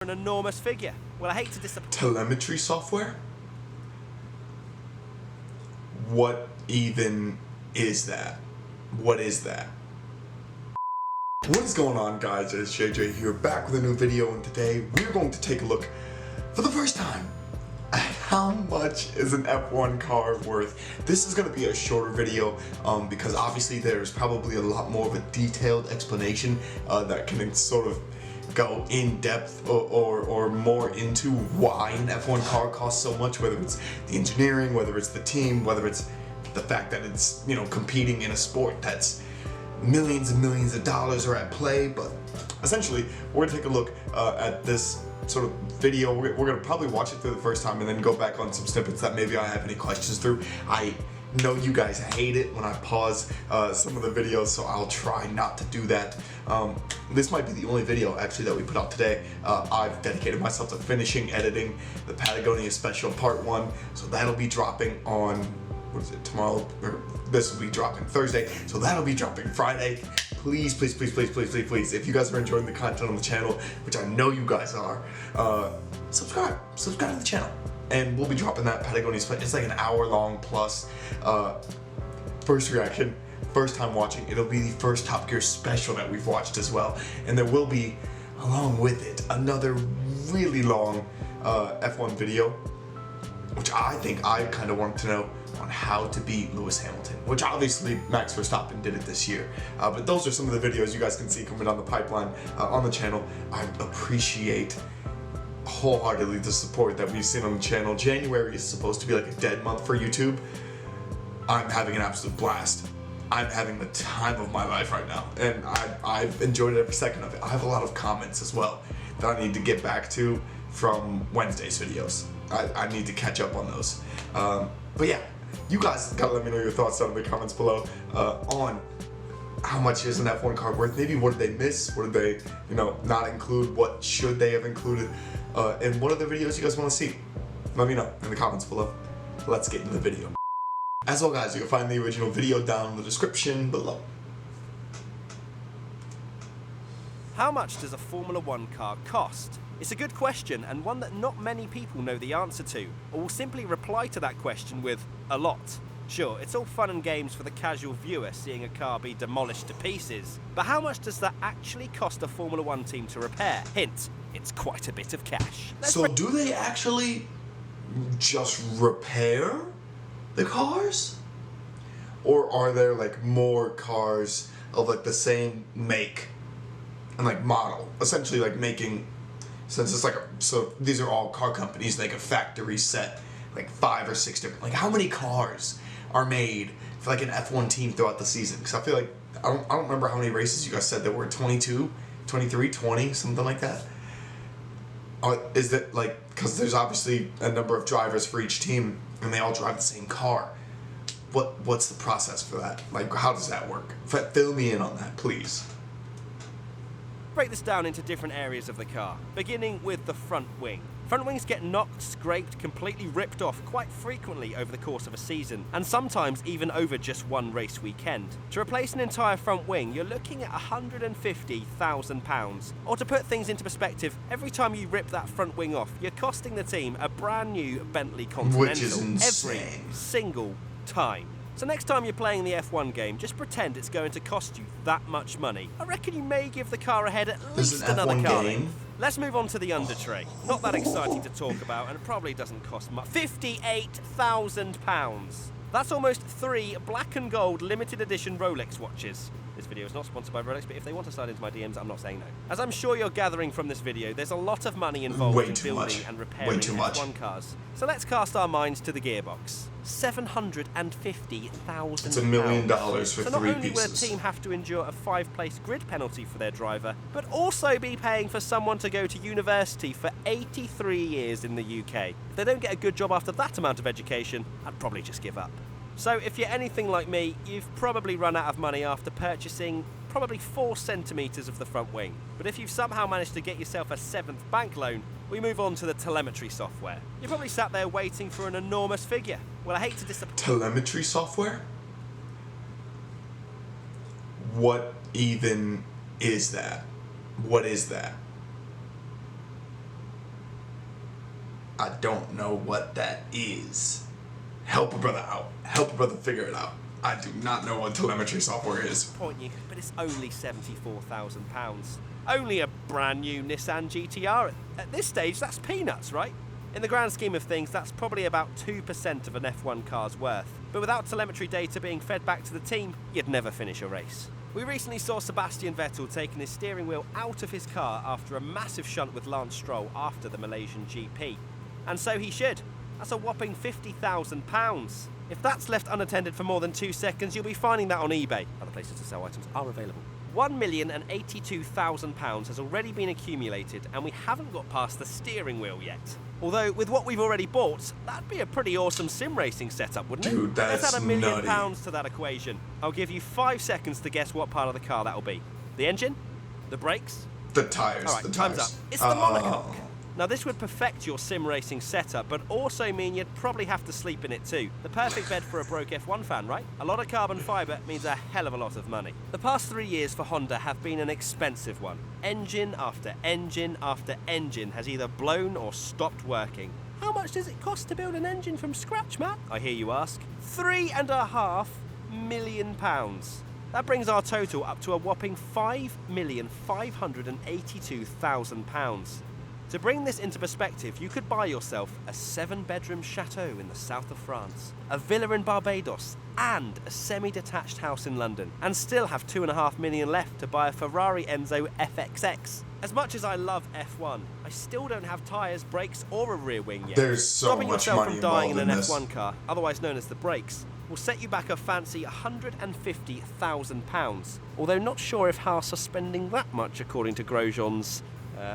An enormous figure. Well, I hate to disappoint. Telemetry software? What even is that? What is that? What is going on, guys? It's JJ here, back with a new video, and today we're going to take a look for the first time at how much is an F1 car worth. This is going to be a shorter video because obviously there's probably a lot more of a detailed explanation that can sort of go in depth or more into why an F1 car costs so much, whether it's the engineering, whether it's the team, whether it's the fact that it's, you know, competing in a sport that's millions and millions of dollars are at play. But essentially we're gonna take a look at this sort of video. We're gonna probably watch it through the first time and then go back on some snippets that maybe I have any questions through. I know you guys hate it when I pause some of the videos, so I'll try not to do that. This might be the only video actually that we put out today. I've dedicated myself to finishing editing the Patagonia Special Part 1, so that'll be dropping on, what is it, tomorrow? Or this will be dropping Thursday, so that'll be dropping Friday. Please, please, please, please, please, please, please, if you guys are enjoying the content on the channel, which I know you guys are, subscribe to the channel. And we'll be dropping that Patagonia Special. It's like an hour-long plus first reaction, first time watching. It'll be the first Top Gear special that we've watched as well. And there will be, along with it, another really long F1 video, which I think I kind of want to know on how to beat Lewis Hamilton, which obviously Max Verstappen did it this year. But those are some of the videos you guys can see coming down the pipeline on the channel. I appreciate wholeheartedly the support that we've seen on the channel. January is supposed to be like a dead month for YouTube. I'm having an absolute blast. I'm having the time of my life right now, and I've enjoyed every second of it. I have a lot of comments as well that I need to get back to from Wednesday's videos. I need to catch up on those. But yeah, you guys gotta let me know your thoughts down in the comments below on how much is an F1 car worth. Maybe what did they miss? What did they, you know, not include? What should they have included? And what other videos you guys want to see? Let me know in the comments below. Let's get into the video. As well, guys, you can find the original video down in the description below. How much does a Formula One car cost? It's a good question, and one that not many people know the answer to, or will simply reply to that question with a lot. Sure, it's all fun and games for the casual viewer seeing a car be demolished to pieces, but how much does that actually cost a Formula One team to repair? Hint, it's quite a bit of cash. So do they actually just repair the cars? Or are there like more cars of like the same make and like model? Essentially like making, since it's like so these are all car companies, like a factory set like 5 or 6 different, like how many cars are made for like an F1 team throughout the season? Because I feel like, I don't remember how many races you guys said there were, 22, 23, 20, something like that. Is that like, because there's obviously a number of drivers for each team and they all drive the same car. What's the process for that? Like, how does that work? Fill me in on that, please. Break this down into different areas of the car, beginning with the front wing. Front wings get knocked, scraped, completely ripped off quite frequently over the course of a season, and sometimes even over just one race weekend. To replace an entire front wing, you're looking at £150,000. Or to put things into perspective, every time you rip that front wing off, you're costing the team a brand new Bentley Continental. Which is insane. Every single time. So next time you're playing the F1 game, just pretend it's going to cost you that much money. I reckon you may give the car ahead at least another car length. Let's move on to the under tray. Not that exciting to talk about, and it probably doesn't cost much. £58,000. That's almost 3 black and gold limited edition Rolex watches. This video is not sponsored by Rolex, but if they want to slide into my DMs, I'm not saying no. As I'm sure you're gathering from this video, there's a lot of money involved in building and repairing F1 cars. So let's cast our minds to the gearbox. £750,000. It's $1 million for 3 pieces. So not only will a team have to endure a 5-place grid penalty for their driver, but also be paying for someone to go to university for 83 years in the UK. If they don't get a good job after that amount of education, I'd probably just give up. So if you're anything like me, you've probably run out of money after purchasing probably 4 centimetres of the front wing. But if you've somehow managed to get yourself a 7th bank loan, we move on to the telemetry software. You're probably sat there waiting for an enormous figure. Well, I hate to disappoint. Telemetry software? What even is that? What is that? I don't know what that is. Help a brother out. Help a brother figure it out. I do not know what telemetry software is. Point you, but it's only £74,000. Only a brand new Nissan GTR. At this stage, that's peanuts, right? In the grand scheme of things, that's probably about 2% of an F1 car's worth. But without telemetry data being fed back to the team, you'd never finish a race. We recently saw Sebastian Vettel taking his steering wheel out of his car after a massive shunt with Lance Stroll after the Malaysian GP. And so he should. That's a whopping £50,000. If that's left unattended for more than 2 seconds, you'll be finding that on eBay. Other places to sell items are available. £1,082,000 has already been accumulated, and we haven't got past the steering wheel yet. Although, with what we've already bought, that'd be a pretty awesome sim racing setup, wouldn't it? Dude, that's Let's add £1 million nutty. to that equation. I'll give you 5 seconds to guess what part of the car that'll be. The engine? The brakes? The tires. All right, the time's tires. up. It's the monocoque. Now, this would perfect your sim racing setup, but also mean you'd probably have to sleep in it too. The perfect bed for a broke F1 fan, right? A lot of carbon fibre means a hell of a lot of money. The past 3 years for Honda have been an expensive one. Engine after engine after engine has either blown or stopped working. How much does it cost to build an engine from scratch, Matt? I hear you ask. £3.5 million. That brings our total up to a whopping £5,582,000. To bring this into perspective, you could buy yourself a 7-bedroom chateau in the south of France, a villa in Barbados, and a semi-detached house in London, and still have £2.5 million left to buy a Ferrari Enzo FXX. As much as I love F1, I still don't have tyres, brakes, or a rear wing yet. There's so Stopping much yourself money from dying in involved an in this. F1 car, otherwise known as the brakes, will set you back a fancy £150,000. Although not sure if Haas are spending that much according to Grosjean's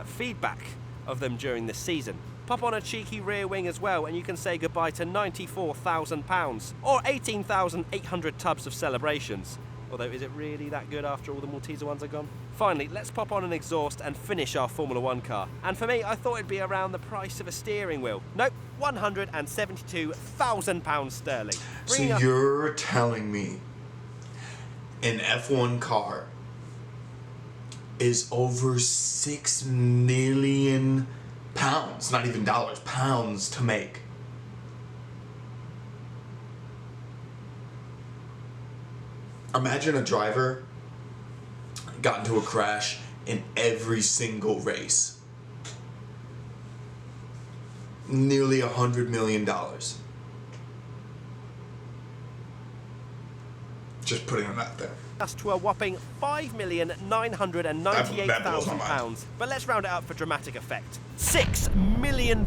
feedback of them during this season. Pop on a cheeky rear wing as well and you can say goodbye to £94,000 or 18,800 tubs of celebrations. Although, is it really that good after all the Malteser ones are gone? Finally, let's pop on an exhaust and finish our Formula 1 car. And for me, I thought it'd be around the price of a steering wheel. Nope, £172,000 sterling. So you're telling me an F1 car is over £6 million, not even dollars, pounds to make. Imagine a driver got into a crash in every single race. Nearly $100 million. Just putting it out there. That's to a whopping £5,998,000. But let's round it up for dramatic effect. £6 million.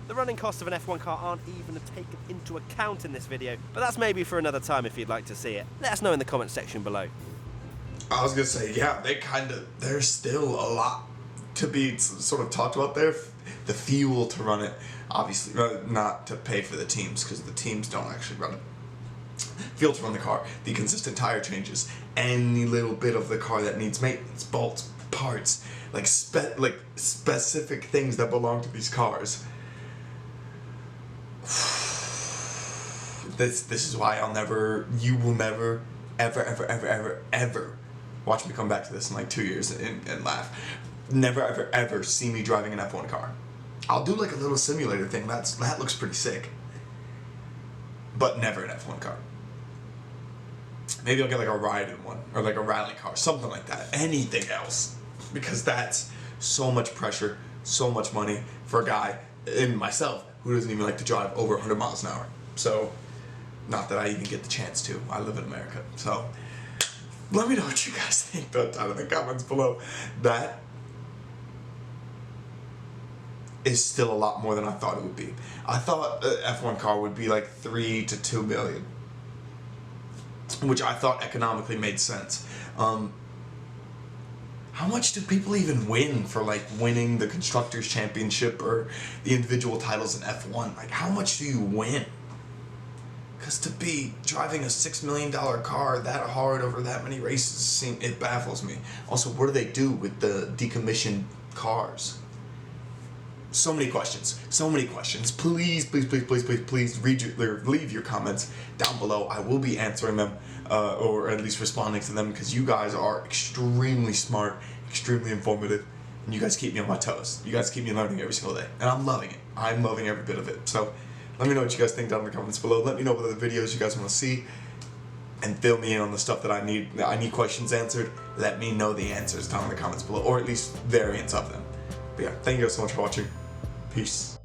The running costs of an F1 car aren't even taken into account in this video, but that's maybe for another time if you'd like to see it. Let us know in the comment section below. I was gonna say, yeah, there's still a lot to be sort of talked about there. The fuel to run it, obviously, not to pay for the teams, because the teams don't actually run it. Fuel to run the car, the consistent tire changes, any little bit of the car that needs maintenance, bolts, parts, like specific things that belong to these cars. This is why you will never, ever watch me come back to this in like 2 years and laugh. Never, ever see me driving an F1 car. I'll do like a little simulator thing. That looks pretty sick. But never an F1 car. Maybe I'll get like a ride in one, or like a rally car, something like that. Anything else, because that's so much pressure, so much money for a guy, and myself, who doesn't even like to drive over 100 miles an hour. So, not that I even get the chance to. I live in America. So, let me know what you guys think down in the comments below. That is still a lot more than I thought it would be. I thought an F1 car would be like $3 to $2 million, which I thought economically made sense. How much do people even win for like winning the Constructors' Championship or the individual titles in F1? Like, how much do you win? Because to be driving a $6 million car that hard over that many races, it baffles me. Also, what do they do with the decommissioned cars? So many questions. Please leave your comments down below. I will be answering them, or at least responding to them, because you guys are extremely smart, extremely informative, And you guys keep me on my toes. You guys keep me learning every single day. And I'm loving it. I'm loving every bit of it. So let me know what you guys think down in the comments below. Let me know what other videos you guys want to see. And fill me in on the stuff that I need questions answered. Let me know the answers down in the comments below. Or at least variants of them. But yeah, thank you guys so much for watching. Peace.